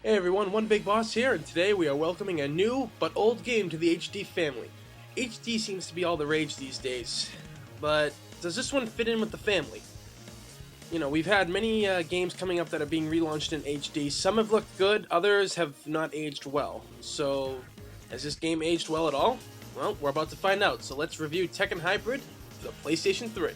Hey everyone, One Big Boss here, and today we are welcoming a new but old game to the HD family. HD seems to be all the rage these days, but does this one fit in with the family? You know, we've had many games coming up that are being relaunched in HD. Some have looked good, others have not aged well. So, has this game aged well at all? Well, we're about to find out, so let's review Tekken Hybrid for the PlayStation 3.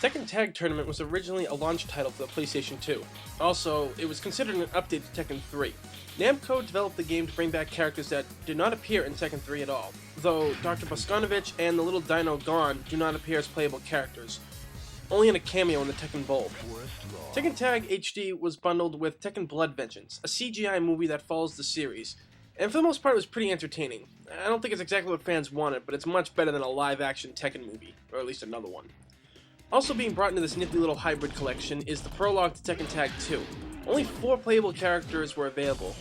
Tekken Tag Tournament was originally a launch title for the PlayStation 2. Also, it was considered an update to Tekken 3. Namco developed the game to bring back characters that did not appear in Tekken 3 at all, though Dr. Boskonovich and the little Dino Gon do not appear as playable characters, only in a cameo in the Tekken Bowl. Tekken Tag HD was bundled with Tekken Blood Vengeance, a CGI movie that follows the series, and for the most part it was pretty entertaining. I don't think it's exactly what fans wanted, but it's much better than a live-action Tekken movie, or at least another one. Also being brought into this nifty little hybrid collection is the prologue to Tekken Tag 2. Only 4 playable characters were available.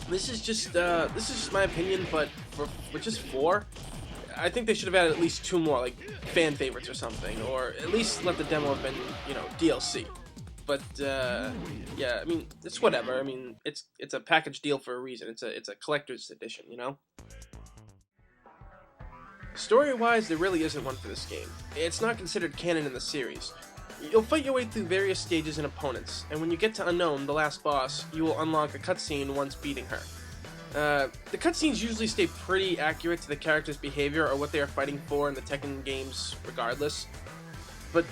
This is just my opinion, but for just 4, I think they should have added at least 2 more, like fan favorites or something, or at least let the demo have been, DLC. But yeah, I mean, it's whatever. I mean, it's a package deal for a reason. It's a collector's edition, you know. Story-wise, there really isn't one for this game. It's not considered canon in the series. You'll fight your way through various stages and opponents, and when you get to Unknown, the last boss, you will unlock a cutscene once beating her. The cutscenes usually stay pretty accurate to the character's behavior or what they are fighting for in the Tekken games regardless. But,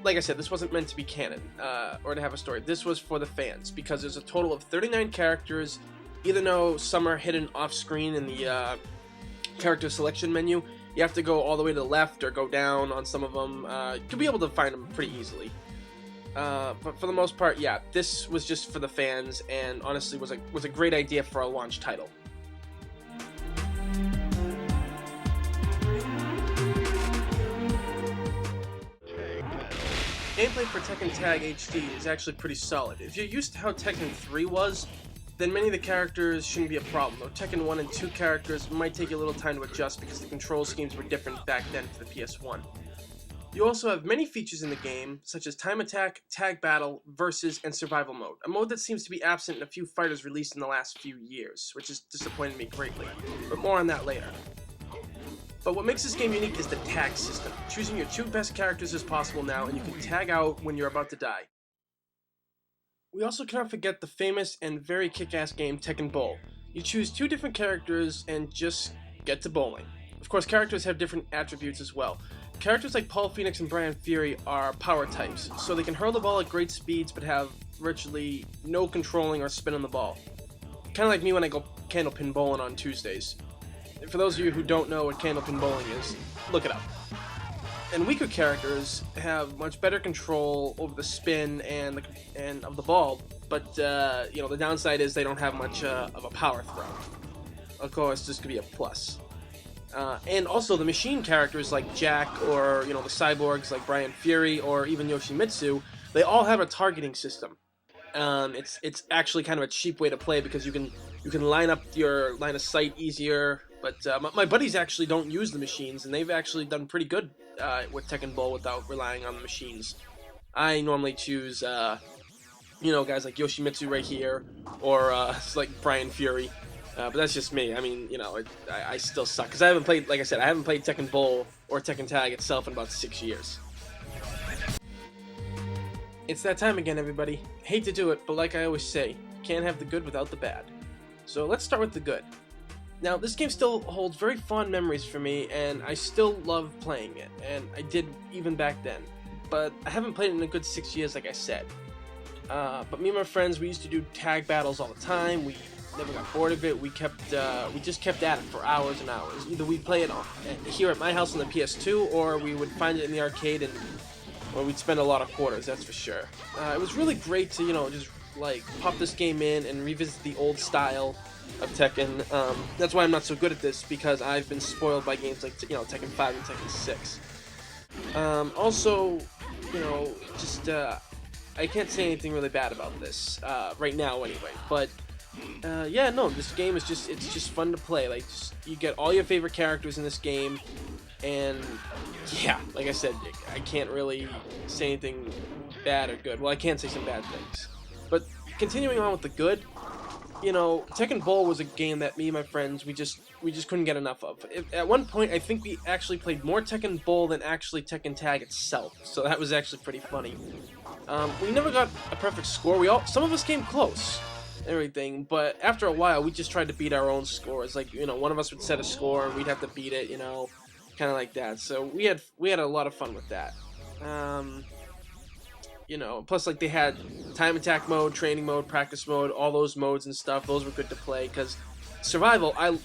like I said, this wasn't meant to be canon, or to have a story. This was for the fans, because there's a total of 39 characters, even though some are hidden off-screen in the, character selection menu. You have to go all the way to the left or go down on some of them. You'll be able to find them pretty easily. But for the most part, yeah, this was just for the fans, and honestly was a great idea for a launch title. Gameplay for Tekken Tag HD is actually pretty solid. If you're used to how Tekken 3 was, then many of the characters shouldn't be a problem, though Tekken 1 and 2 characters might take you a little time to adjust because the control schemes were different back then to the PS1. You also have many features in the game, such as time attack, tag battle, versus, and survival mode, a mode that seems to be absent in a few fighters released in the last few years, which has disappointed me greatly, but more on that later. But what makes this game unique is the tag system, choosing your 2 best characters as possible now, and you can tag out when you're about to die. We also cannot forget the famous and very kick-ass game Tekken Bowl. You choose 2 different characters and just get to bowling. Of course, characters have different attributes as well. Characters like Paul Phoenix and Brian Fury are power types, so they can hurl the ball at great speeds but have virtually no controlling or spin on the ball. Kind of like me when I go candlepin bowling on Tuesdays. For those of you who don't know what candlepin bowling is, look it up. And weaker characters have much better control over the spin and of the ball, but the downside is they don't have much of a power throw. Of course, this could be a plus. And also the machine characters like Jack, or the cyborgs like Brian Fury, or even Yoshimitsu, they all have a targeting system. It's actually kind of a cheap way to play because you can line up your line of sight easier. But my buddies actually don't use the machines, and they've actually done pretty good with Tekken Bowl without relying on the machines. I normally choose, guys like Yoshimitsu right here, or like Brian Fury. But that's just me. I mean, I still suck because I haven't played, like I said, I haven't played Tekken Bowl or Tekken Tag itself in about 6 years. It's that time again, everybody. Hate to do it, but like I always say, you can't have the good without the bad. So let's start with the good. Now, this game still holds very fond memories for me, and I still love playing it, and I did even back then. But I haven't played it in a good 6 years, like I said. But me and my friends, we used to do tag battles all the time. We never got bored of it. We just kept at it for hours and hours. Either we'd play it here at my house on the PS2, or we would find it in the arcade, and well, we'd spend a lot of quarters, that's for sure. It was really great to, just like pop this game in and revisit the old style of Tekken. That's why I'm not so good at this, because I've been spoiled by games like Tekken 5 and Tekken 6. Also, I can't say anything really bad about this right now, anyway. But yeah, no, this game is it's just fun to play. Like, you get all your favorite characters in this game, and yeah, like I said, I can't really say anything bad or good. Well, I can say some bad things, but continuing on with the good. Tekken Bowl was a game that me and my friends, we just couldn't get enough of. At one point, I think we actually played more Tekken Bowl than actually Tekken Tag itself, so that was actually pretty funny. We never got a perfect score. Some of us came close, and everything, but after a while, we just tried to beat our own scores. Like, one of us would set a score, and we'd have to beat it, kind of like that. So we had a lot of fun with that. Plus, like, they had time attack mode, training mode, practice mode, all those modes and stuff. Those were good to play, because survival, I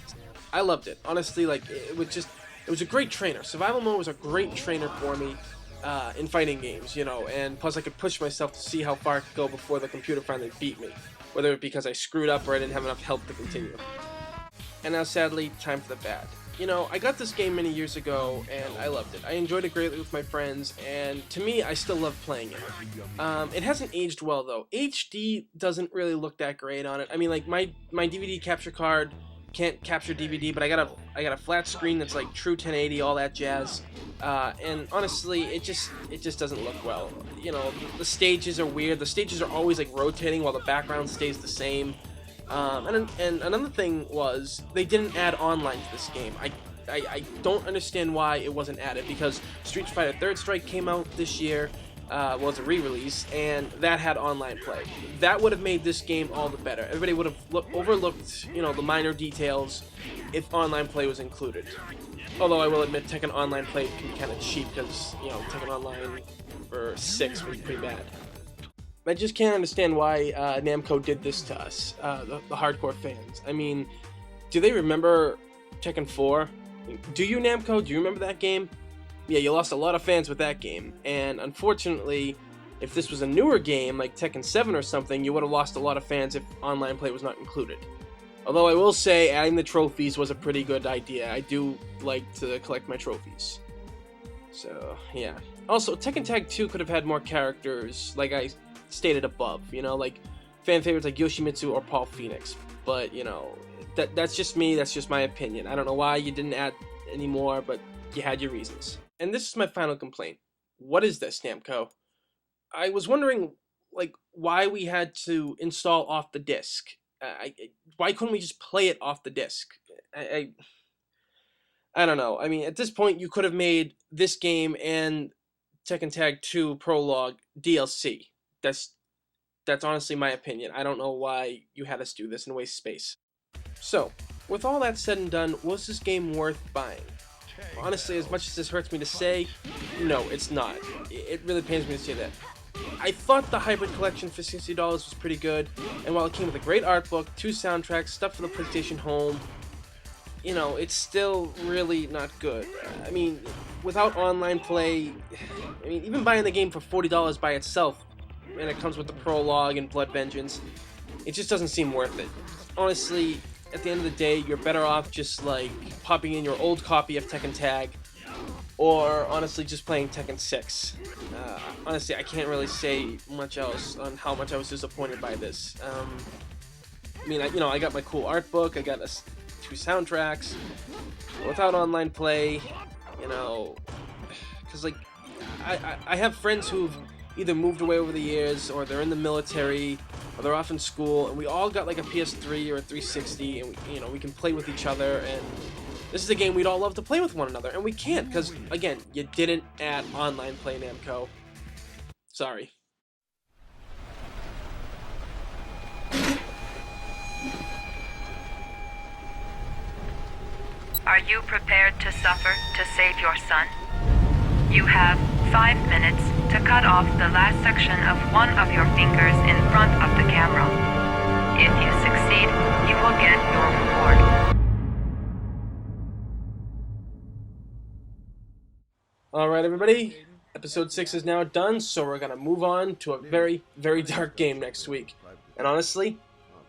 loved it. Honestly, like, it was a great trainer. Survival mode was a great trainer for me in fighting games, and plus I could push myself to see how far I could go before the computer finally beat me, whether it be because I screwed up or I didn't have enough health to continue. And now, sadly, time for the bad. I got this game many years ago, and I loved it. I enjoyed it greatly with my friends, and to me, I still love playing it. It hasn't aged well, though. HD doesn't really look that great on it. I mean, like, my DVD capture card can't capture DVD, but I got a flat screen that's like true 1080, all that jazz. And honestly, it just doesn't look well. The stages are weird. The stages are always like rotating while the background stays the same. And another thing was, they didn't add online to this game. I don't understand why it wasn't added, because Street Fighter Third Strike came out this year, was a re-release, and that had online play. That would have made this game all the better. Everybody would have overlooked, the minor details if online play was included. Although I will admit, Tekken Online play can be kind of cheap, because, Tekken Online for 6 was pretty bad. I just can't understand why Namco did this to us, the hardcore fans. I mean, do they remember Tekken 4? Do you, Namco? Do you remember that game? Yeah, you lost a lot of fans with that game, and unfortunately, if this was a newer game, like Tekken 7 or something, you would have lost a lot of fans if online play was not included. Although I will say, adding the trophies was a pretty good idea. I do like to collect my trophies. So, yeah. Also, Tekken Tag 2 could have had more characters, like I stated above, like fan favorites like Yoshimitsu or Paul Phoenix. But, that's just me, that's just my opinion. I don't know why you didn't add any more, but you had your reasons. And this is my final complaint. What is this, Namco? I was wondering, like, why we had to install off the disc. Why couldn't we just play it off the disc? I don't know. I mean, at this point, you could have made this game and Tekken Tag 2 Prologue DLC. That's honestly my opinion. I don't know why you had us do this and waste space. So, with all that said and done, was this game worth buying? Honestly, as much as this hurts me to say, no, it's not. It really pains me to say that. I thought the Hybrid Collection for $60 was pretty good, and while it came with a great art book, 2 soundtracks, stuff for the PlayStation Home, it's still really not good. I mean, without online play, even buying the game for $40 by itself, and it comes with the Prologue and Blood Vengeance, it just doesn't seem worth it. Honestly, at the end of the day, you're better off just, like, popping in your old copy of Tekken Tag, or honestly just playing Tekken 6. Honestly, I can't really say much else on how much I was disappointed by this. I got my cool art book, I got 2 soundtracks, without online play, because, like, I have friends who've either moved away over the years, or they're in the military, or they're off in school, and we all got like a PS3 or a 360, and we can play with each other, and this is a game we'd all love to play with one another, and we can't, because, again, you didn't add online play, Namco. Sorry. Are you prepared to suffer to save your son? You have 5 minutes to cut off the last section of one of your fingers in front of the camera. If you succeed, succeed, you will get your reward. Alright, everybody. Episode 6 is now done, so we're gonna move on to a very, very dark game next week. And honestly,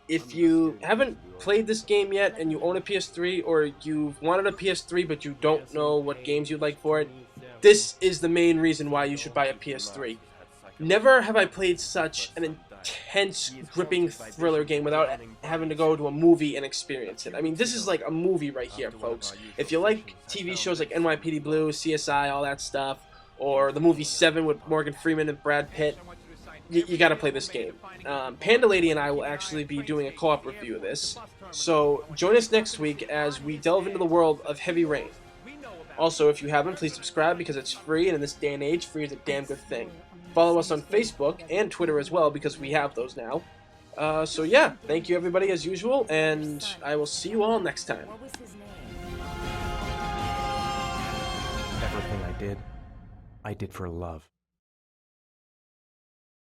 if you haven't played this game yet and you own a PS3, or you've wanted a PS3 but you don't know what games you'd like for it, this is the main reason why you should buy a PS3. Never have I played such an intense, gripping thriller game without having to go to a movie and experience it. I mean, this is like a movie right here, folks. If you like TV shows like NYPD Blue, CSI, all that stuff, or the movie Seven with Morgan Freeman and Brad Pitt, you gotta play this game. Panda Lady and I will actually be doing a co-op review of this, so join us next week as we delve into the world of Heavy Rain. Also, if you haven't, please subscribe because it's free, and in this day and age, free is a damn good thing. Follow us on Facebook and Twitter as well, because we have those now. So yeah, thank you everybody as usual, and I will see you all next time. What was his name? Everything I did for love.